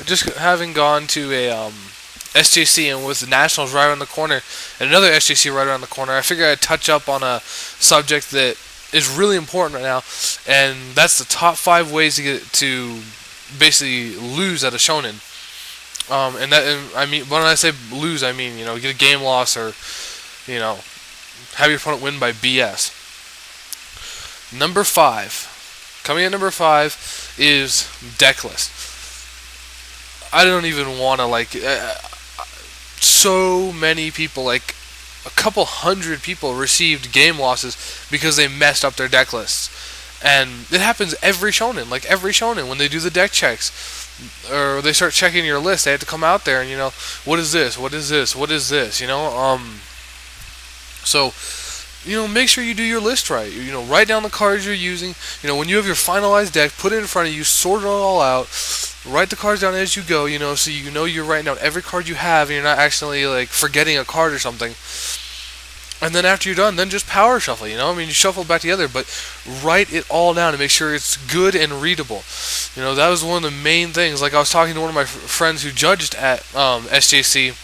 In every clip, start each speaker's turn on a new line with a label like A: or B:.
A: Just having gone to a SJC and with the Nationals right around the corner and another SJC right around the corner, I figured I'd touch up on a subject that is really important right now, and that's the top 5 ways to get to basically lose at a shonen. I mean, when I say lose, I mean get a game loss or you know have your opponent win by BS. Number 5, coming at number 5 is deck list. I don't even want to so many people, like a couple hundred people, received game losses because they messed up their deck lists. And it happens every shonen. Like every shonen, when they do the deck checks, or they start checking your list, they have to come out there and what is this? What is this? What is this? So make sure you do your list right. Write down the cards you're using. When you have your finalized deck, put it in front of you, sort it all out. Write the cards down as you go, so you're writing down every card you have, and you're not accidentally forgetting a card or something. And then after you're done, then just power shuffle. You shuffle it back together, but write it all down to make sure it's good and readable. That was one of the main things. Like I was talking to one of my friends who judged at SJC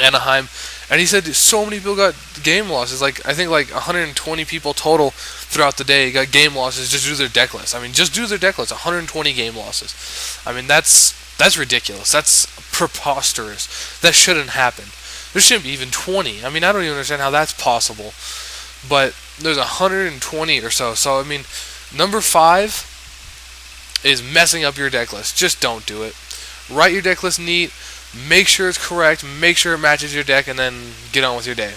A: Anaheim, and he said so many people got game losses. I think 120 people total throughout the day got game losses just due to their deck list. Just due to their deck list, 120 game losses. That's ridiculous. That's preposterous. That shouldn't happen. There shouldn't be even 20. I don't even understand how that's possible. But there's 120 or so. So, number 5 is messing up your deck list. Just don't do it. Write your deck list neat. Make sure it's correct. Make sure it matches your deck. And then get on with your day.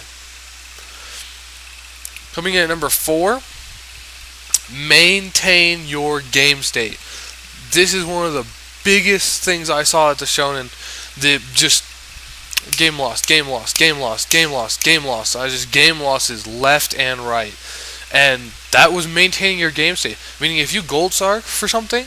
A: Coming in at number 4, maintain your game state. This is one of the biggest things I saw at the Shonen. That just game lost, game lost, game lost, game lost, game lost. Game losses left and right. And that was maintaining your game state. Meaning if you gold sark for something,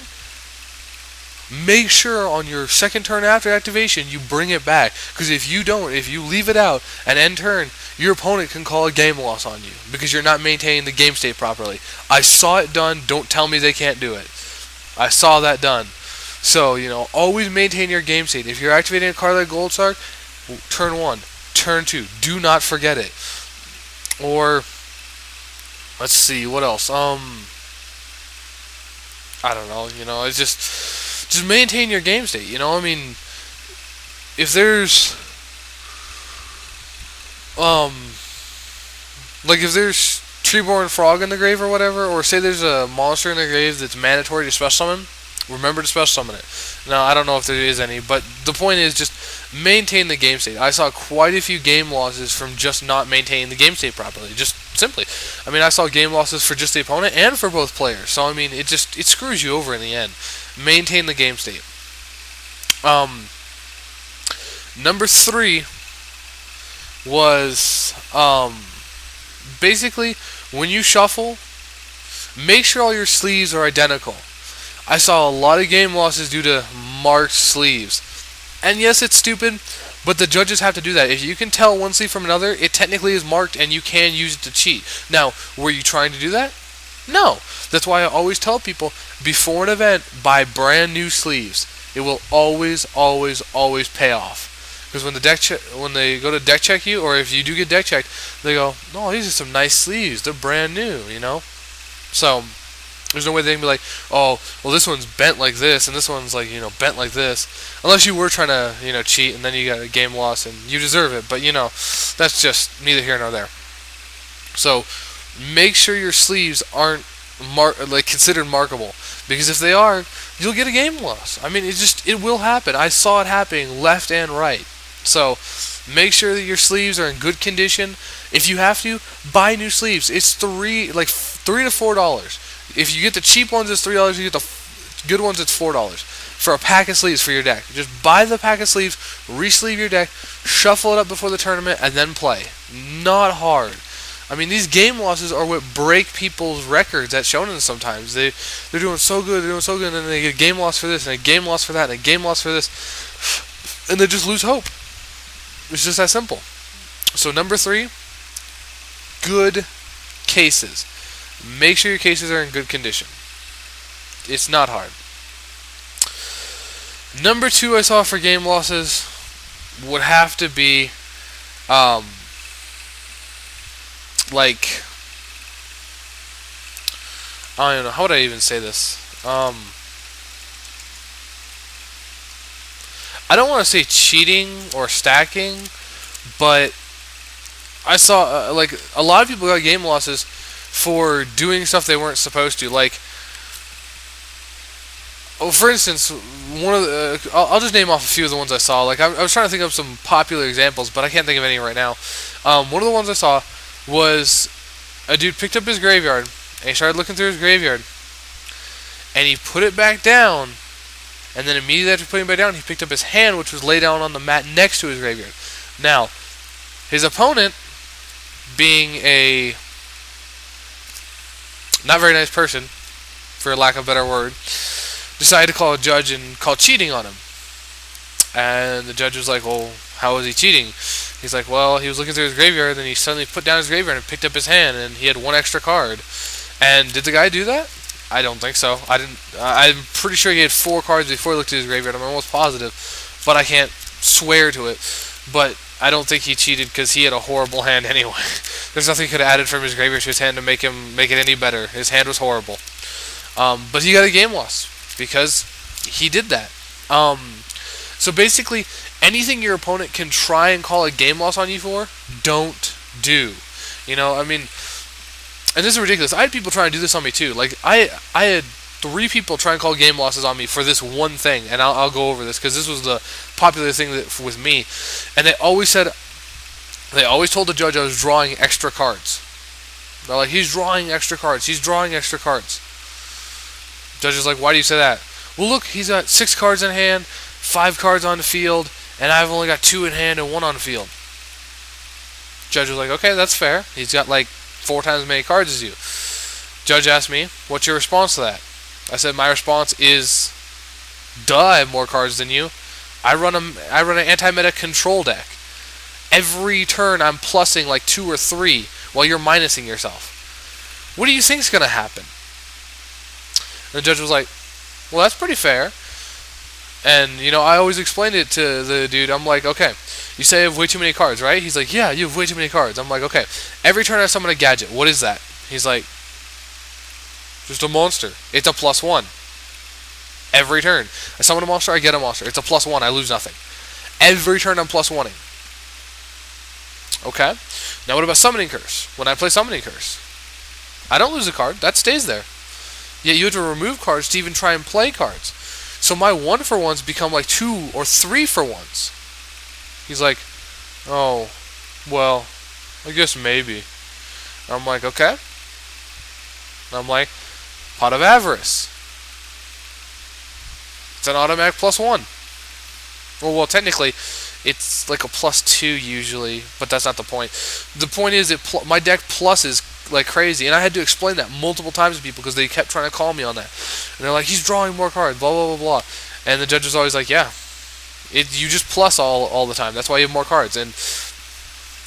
A: make sure on your second turn after activation you bring it back. Because if you don't, if you leave it out and end turn, your opponent can call a game loss on you because you're not maintaining the game state properly. I saw it done. Don't tell me they can't do it. I saw that done. So, always maintain your game state. If you're activating a card like Gold Sark, turn 1, turn 2. Do not forget it. Or, let's see, what else? I don't know, it's just maintain your game state, if there's, if there's Treeborn Frog in the grave or whatever, or say there's a monster in the grave that's mandatory to special summon, remember to special summon it. Now, I don't know if there is any, but the point is just maintain the game state. I saw quite a few game losses from just not maintaining the game state properly. Just simply. I saw game losses for just the opponent and for both players. So, it screws you over in the end. Maintain the game state. Number 3 was, basically, when you shuffle, make sure all your sleeves are identical. I saw a lot of game losses due to marked sleeves. And yes, it's stupid, but the judges have to do that. If you can tell one sleeve from another, it technically is marked and you can use it to cheat. Now, were you trying to do that? No. That's why I always tell people, before an event, buy brand new sleeves. It will always, always, always pay off. Because when they go to deck check you, or if you do get deck checked, they go, "Oh, these are some nice sleeves. They're brand new," So, there's no way they can be like, "Oh, well, this one's bent like this, and this one's bent like this." Unless you were trying to, cheat, and then you got a game loss, and you deserve it. But that's just neither here nor there. So, make sure your sleeves aren't considered markable, because if they are, you'll get a game loss. It will happen. I saw it happening left and right. So, make sure that your sleeves are in good condition. If you have to, buy new sleeves. It's $3 to $4. If you get the cheap ones, it's $3. You get the good ones, it's $4 for a pack of sleeves for your deck. Just buy the pack of sleeves, re-sleeve your deck, shuffle it up before the tournament, and then play. Not hard. These game losses are what break people's records at Shonen sometimes. They're doing so good, and then they get a game loss for this, and a game loss for that, and a game loss for this, and they just lose hope. It's just that simple. So number 3, good cases. Make sure your cases are in good condition. It's not hard. Number two I saw for game losses would have to be, um, like, I don't know, how would I even say this? I don't want to say cheating or stacking, but I saw, like, a lot of people got game losses for doing stuff they weren't supposed to. Like, oh, for instance, one of the I'll just name off a few of the ones I saw. Like, I was trying to think of some popular examples, but I can't think of any right now. One of the ones I saw was a dude picked up his graveyard and he started looking through his graveyard, and he put it back down, and then immediately after putting it back down, he picked up his hand, which was laid down on the mat next to his graveyard. Now, his opponent, being a not very nice person, for lack of a better word, decided to call a judge and call cheating on him. And the judge was like, well, how was he cheating? He's like, well, he was looking through his graveyard, and then he suddenly put down his graveyard and picked up his hand, and he had one extra card. And did the guy do that? I don't think so. I'm pretty sure he had 4 cards before he looked at his graveyard. I'm almost positive, but I can't swear to it. But I don't think he cheated because he had a horrible hand anyway. There's nothing he could have added from his graveyard to his hand to make it any better. His hand was horrible. But he got a game loss because he did that. So basically, anything your opponent can try and call a game loss on you for, don't do. You know, I mean, and this is ridiculous. I had people try and do this on me too. Like, I had 3 people try and call game losses on me for this one thing, and I'll go over this because this was the popular thing with me. And they always told the judge I was drawing extra cards. They're like, he's drawing extra cards. He's drawing extra cards. Judge is like, why do you say that? Well, look, he's got 6 cards in hand, 5 cards on the field, and I've only got 2 in hand and 1 on the field. Judge was like, okay, that's fair. He's got like 4 times as many cards as you. Judge asked me, what's your response to that? I said, my response is, duh, I have more cards than you. I run an anti-meta control deck. Every turn I'm plussing like 2 or 3 while you're minusing yourself. What do you think's gonna happen? And the judge was like, well, that's pretty fair. And, you know, I always explained it to the dude. I'm like, okay, you say you have way too many cards, right? He's like, yeah, you have way too many cards. I'm like, okay, every turn I summon a gadget. What is that? He's like, just a monster. It's a +1. Every turn. I summon a monster, I get a monster. It's a +1, I lose nothing. Every turn I'm +1ing. Okay? Now what about Summoning Curse? When I play Summoning Curse, I don't lose a card. That stays there. Yet you have to remove cards to even try and play cards. So my 1-for-1s become like 2 or 3-for-1s. He's like, oh, well, I guess maybe. I'm like, okay. I'm like, Pot of Avarice. It's an automatic +1. Well, technically, it's like a +2 usually, but that's not the point. The point is, my deck pluses like crazy, and I had to explain that multiple times to people because they kept trying to call me on that. And they're like, he's drawing more cards, blah, blah, blah, blah. And the judge was always like, yeah, you just plus all the time. That's why you have more cards.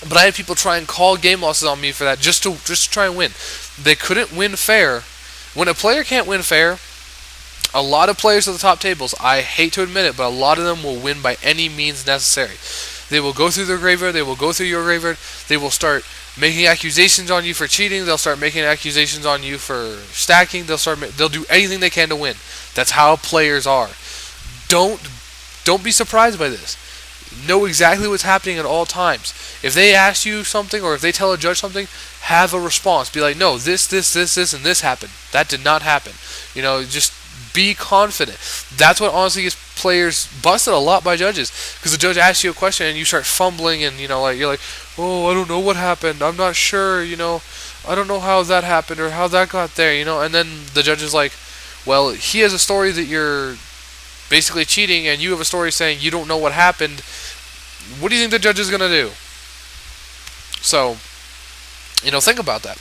A: But I had people try and call game losses on me for that just to try and win. They couldn't win fair. When a player can't win fair, a lot of players at the top tables, I hate to admit it, but a lot of them will win by any means necessary. They will go through their graveyard, they will go through your graveyard, they will start making accusations on you for cheating, they'll start making accusations on you for stacking, they'll do anything they can to win. That's how players are. Don't be surprised by this. Know exactly what's happening at all times. If they ask you something, or if they tell a judge something, have a response. Be like, no, this, and this happened. That did not happen. You know, just be confident. That's what honestly gets players busted a lot by judges, because the judge asks you a question and you start fumbling, and you're like, oh, I don't know what happened. I'm not sure. I don't know how that happened or how that got there. And then the judge is like, well, he has a story that you're basically cheating, and you have a story saying you don't know what happened. What do you think the judge is gonna do? So, think about that.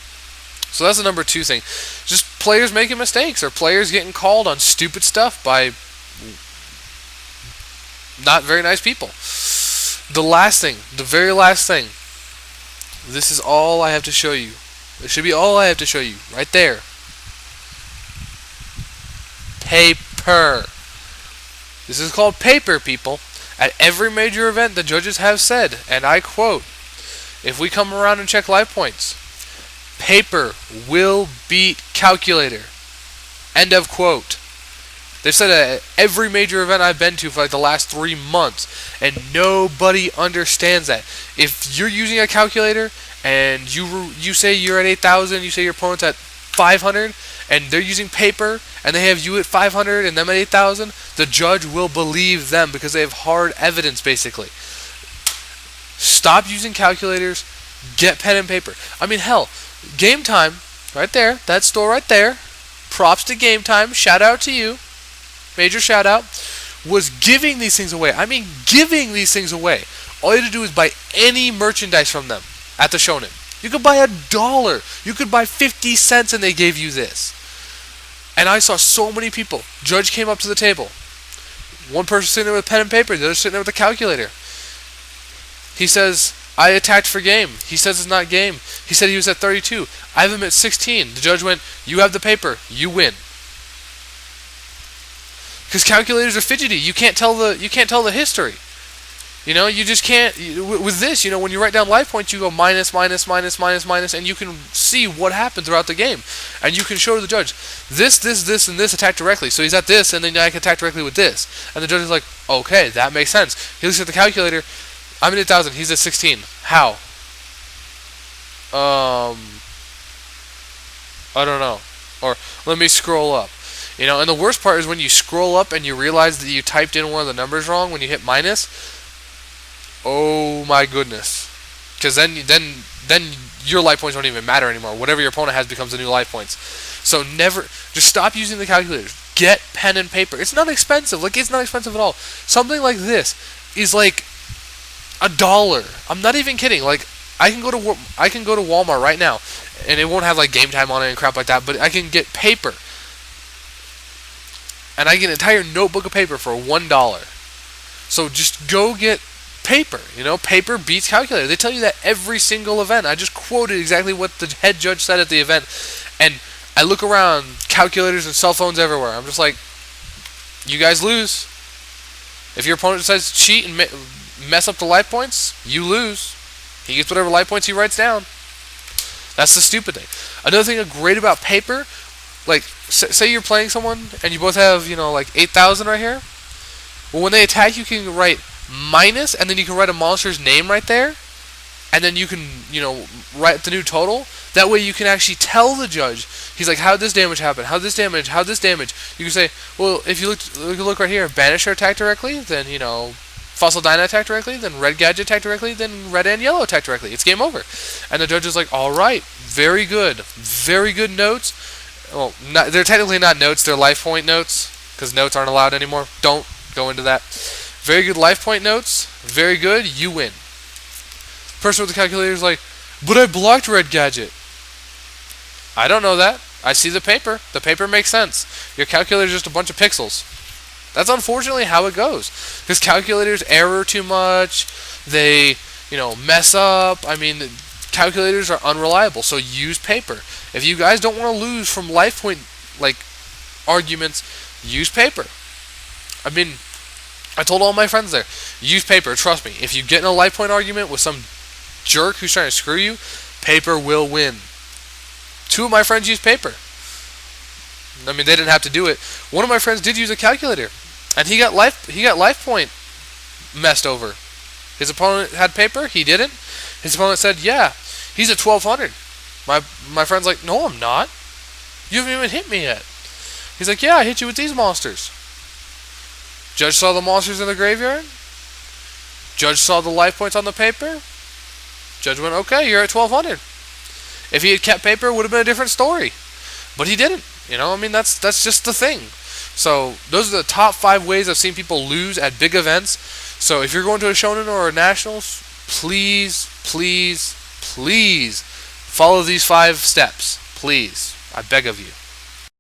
A: So that's the number 2 thing. Just players making mistakes, or players getting called on stupid stuff by not very nice people. The very last thing. This is all I have to show you. It should be all I have to show you. Right there. Paper. This is called paper, people. At every major event, the judges have said, and I quote, if we come around and check life points, paper will beat calculator. End of quote. They've said at every major event I've been to for like the last 3 months, and nobody understands that. If you're using a calculator and you say you're at 8,000, you say your opponent's at 500, and they're using paper, and they have you at 500 and them at 8,000, the judge will believe them because they have hard evidence, basically. Stop using calculators. Get pen and paper. I mean, hell, Game Time, right there, that store right there, props to Game Time, shout out to you, major shout out, was giving these things away. I mean, giving these things away. All you had to do is buy any merchandise from them at the Shonen. You could buy $1. You could buy 50 cents and they gave you this. And I saw so many people. Judge came up to the table. One person sitting there with pen and paper, the other sitting there with a calculator. He says, I attacked for game. He says it's not game. He said he was at 32. I have him at 16. The judge went, you have the paper. You win. Because calculators are fidgety. You can't tell the history. You know, you just can't. With this, you know, when you write down life points, you go minus, minus, minus, minus, minus, and you can see what happened throughout the game. And you can show to the judge, this, and this attack directly. So he's at this, and then I can attack directly with this. And the judge is like, okay, that makes sense. He looks at the calculator. I'm at 8,000. He's at 16. How? I don't know. Or let me scroll up. You know, and the worst part is when you scroll up and you realize that you typed in one of the numbers wrong when you hit minus. Oh my goodness. Because then your life points don't even matter anymore. Whatever your opponent has becomes the new life points. So never, just stop using the calculators. Get pen and paper. It's not expensive. Like, it's not expensive at all. Something like this is like $1. I'm not even kidding. Like, I can go to Walmart right now, and it won't have like Game Time on it and crap like that. But I can get paper, and I get an entire notebook of paper for $1. So just go get paper. You know, paper beats calculator. They tell you that every single event. I just quoted exactly what the head judge said at the event, and I look around, calculators and cell phones everywhere. I'm just like, you guys lose. If your opponent decides to cheat and mess up the life points, you lose. He gets whatever life points he writes down. That's the stupid thing. Another thing great about paper, like, say you're playing someone and you both have, you know, like 8,000 right here. Well, when they attack, you can write minus, and then you can write a monster's name right there, and then you can, you know, write the new total. That way you can actually tell the judge. He's like, how'd this damage happen? How'd this damage? How'd this damage? You can say, well, if you look right here, Banisher attacked directly, then, you know, Fossil Dyna attacked directly, then Red Gadget attacked directly, then Red and Yellow attacked directly. It's game over. And the judge is like, all right, very good notes. Well, they're technically not notes, they're life point notes, because notes aren't allowed anymore. Don't go into that. Very good life point notes. Very good. You win. Person with the calculator is like, but I blocked Red Gadget. I don't know that. I see the paper. The paper makes sense. Your calculator is just a bunch of pixels. That's unfortunately how it goes. Because calculators error too much. They, you know, mess up. I mean, calculators are unreliable. So use paper. If you guys don't want to lose from life point, like, arguments, use paper. I mean, I told all my friends there, use paper. Trust me. If you get in a life point argument with some jerk who's trying to screw you, paper will win. 2 of my friends used paper. I mean, they didn't have to do it. One of my friends did use a calculator, and he got life point messed over. His opponent had paper, he didn't. His opponent said, yeah, he's at 1,200. My friend's like, no, I'm not. You haven't even hit me yet. He's like, yeah, I hit you with these monsters. Judge saw the monsters in the graveyard. Judge saw the life points on the paper. Judge went, okay, you're at 1,200. If he had kept paper, it would have been a different story. But he didn't. You know, I mean, that's just the thing. So those are the top 5 ways I've seen people lose at big events. So if you're going to a Shonen or a Nationals, please, please, please follow these 5 steps. Please. I beg of you.